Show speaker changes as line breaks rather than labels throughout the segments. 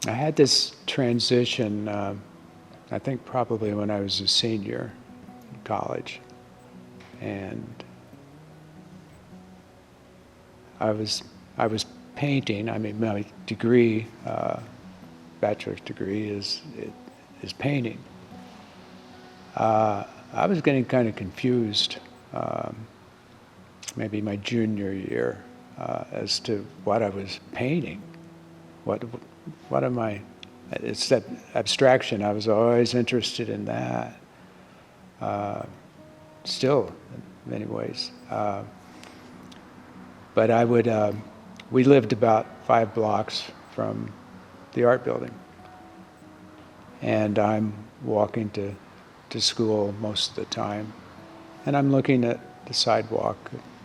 I had this transition, I think probably when I was a senior in college. And I was painting. I mean, my degree, bachelor's degree, is painting. I was getting kind of confused, maybe my junior year, as to what I was painting. What am I? It's that abstraction. I was always interested in that. Still, in many ways. But I would, we lived about 5 blocks from the art building. And I'm walking to school most of the time. And I'm looking at the sidewalk,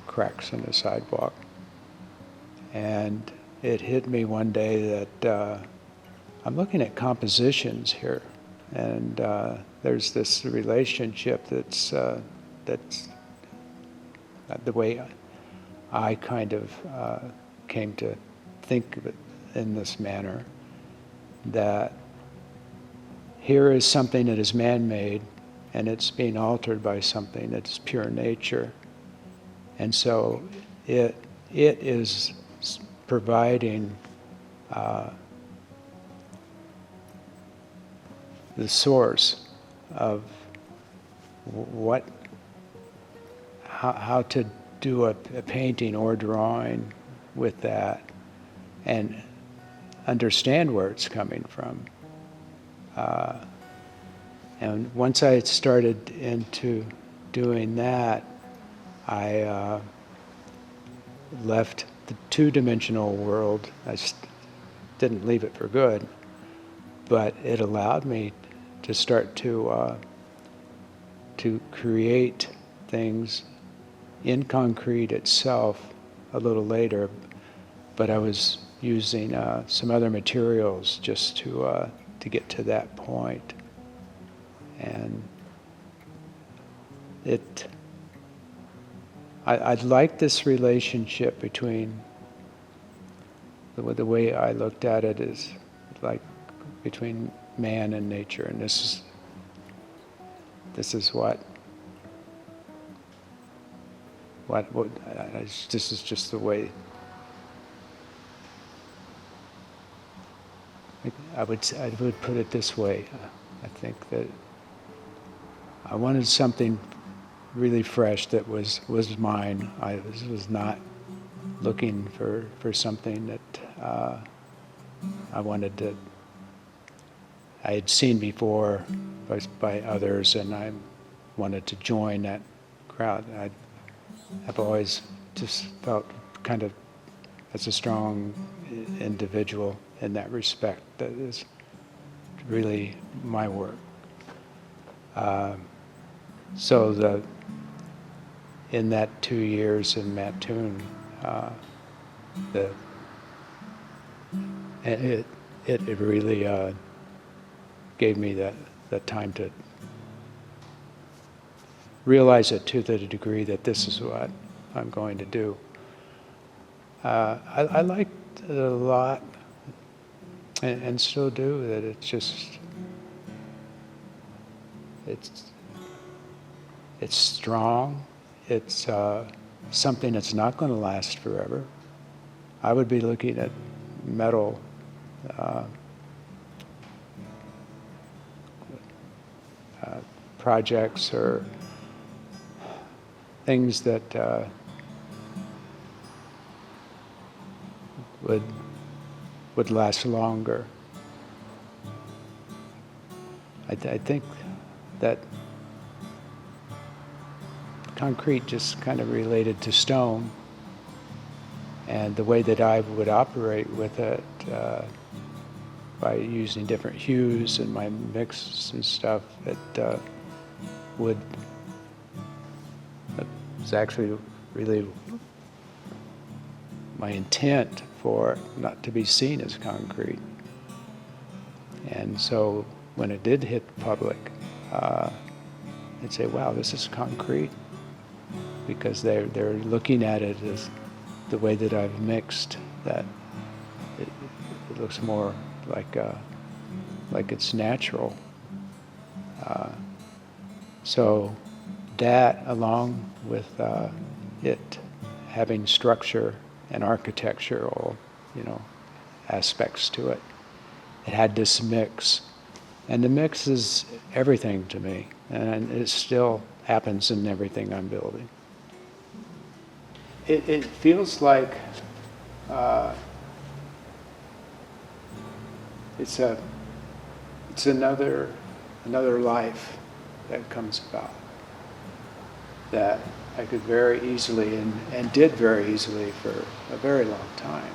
cracks in the sidewalk. And it hit me one day that I'm looking at compositions here. And there's this relationship that's the way I kind of came to think of it in this manner, that here is something that is man-made, and it's being altered by something that's pure nature. And so it is providing the source of how to do a painting or drawing with that and understand where it's coming from. And once I started into doing that, I left the two-dimensional world. I didn't leave it for good, but it allowed me to start to create things in concrete itself a little later, but I was using some other materials just to get to that point. And I like this relationship between, the way I looked at it is like between man and nature, and this is what this is just the way I would put it this way. I think that I wanted something really fresh that was mine. I was not looking for something that I had seen before by others, and I wanted to join that crowd. I've always just felt kind of as a strong individual in that respect. That is really my work. So in that 2 years in Mattoon, it really gave me that time to realize it to the degree that this is what I'm going to do. I liked it a lot, and still do, that it's strong. It's something that's not going to last forever. I would be looking at metal projects or things that would last longer. I think that concrete just kind of related to stone, and the way that I would operate with it by using different hues in my mix and stuff, it was actually really my intent for it not to be seen as concrete. And so when it did hit the public, they'd say, wow, this is concrete, because they're looking at it as the way that I've mixed, that it looks more like it's natural. So that, along with it having structure and architectural, aspects to it, it had this mix. And the mix is everything to me, and it still happens in everything I'm building. It feels like it's another life that comes about that I could very easily and did very easily for a very long time.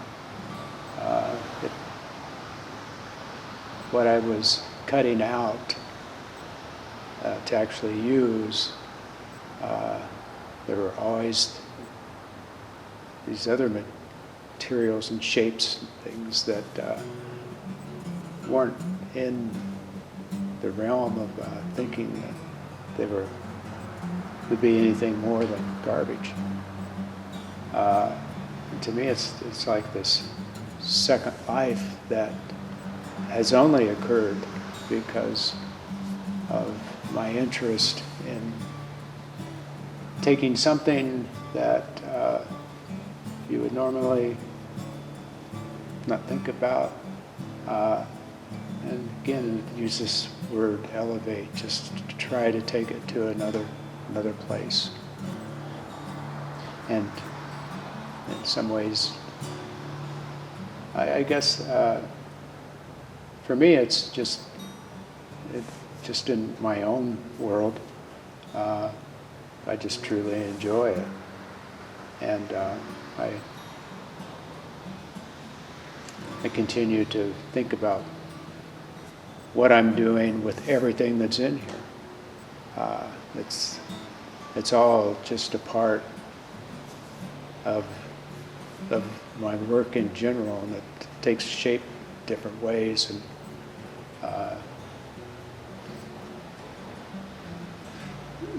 What I was cutting out to actually use, there were always these other materials and shapes and things that weren't in the realm of thinking that they would be anything more than garbage. And to me, it's like this second life that has only occurred because of my interest in taking something that you would normally not think about, and again, use this word elevate, just to try to take it to another place. And in some ways, I guess for me, it's just in my own world. I just truly enjoy it, and I continue to think about what I'm doing with everything that's in here. It's all just a part of my work in general, and it takes shape different ways. And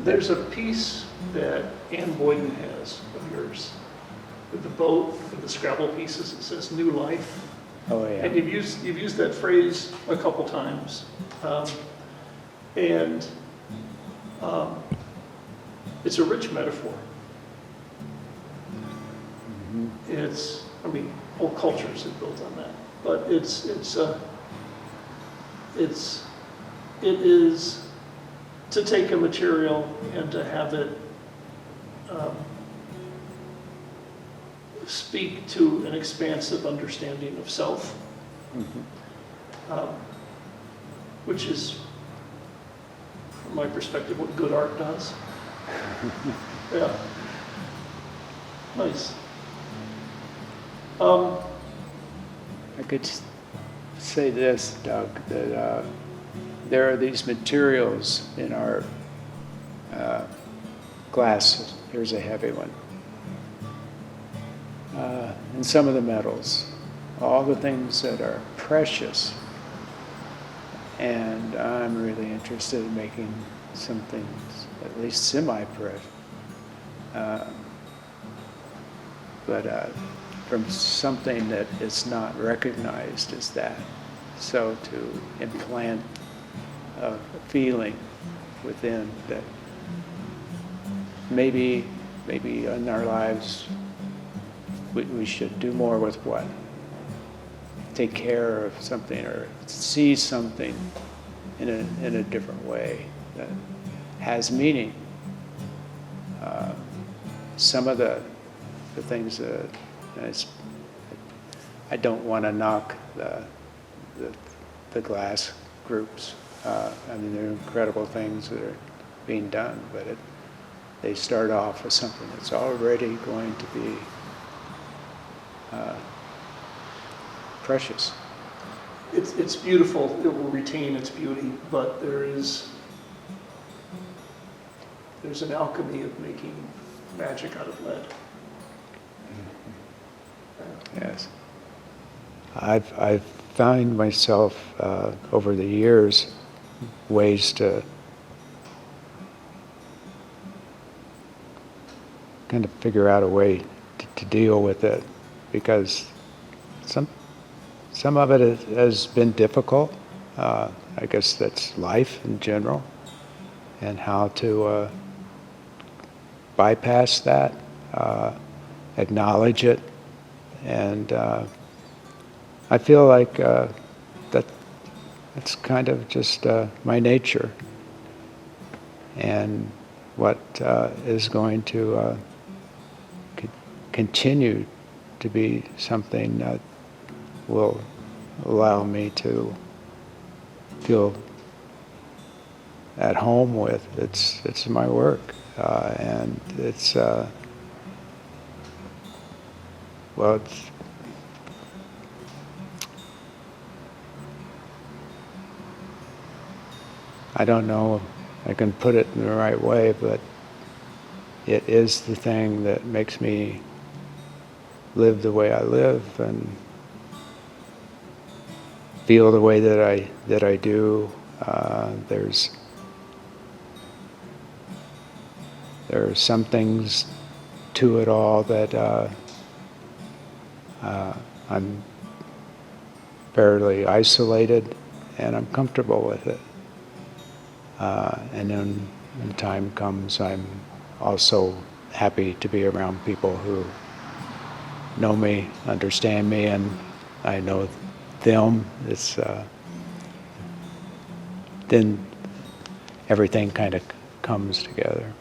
there's a piece that Ann Boyden has of yours with the boat, with the Scrabble pieces. It says "New Life."
Oh yeah.
And you've used that phrase a couple times, and it's a rich metaphor.
Mm-hmm.
Whole cultures are built on that, but it is to take a material and to have it speak to an expansive understanding of self,
Mm-hmm.
Which is, from my perspective, what good art does. Yeah. Nice.
I could say this, Doug, that there are these materials in our glass. Here's a heavy one. And some of the metals, all the things that are precious. And I'm really interested in making some things at least semi-precious. But from something that is not recognized as that. So to implant a feeling within that maybe in our lives we should do more with what? Take care of something or see something in a different way that has meaning. Some of the things that I don't want to knock the glass groups. They're incredible things that are being done, but they start off with something that's already going to be precious.
It's beautiful. It will retain its beauty, but there's an alchemy of making magic out of lead.
Yes. I've found myself over the years ways to kind of figure out a way to deal with it, because some of it has been difficult. I guess that's life in general, and how to bypass that, acknowledge it, and I feel like that it's kind of just my nature, and what is going to continue to be something that will allow me to feel at home with. It's my work, and it's well, I don't know if I can put it in the right way, but it is the thing that makes me live the way I live and feel the way that I do. There are some things to it all that I'm fairly isolated, and I'm comfortable with it. And then when time comes, I'm also happy to be around people who know me, understand me, and I know them. It's then everything kind of comes together.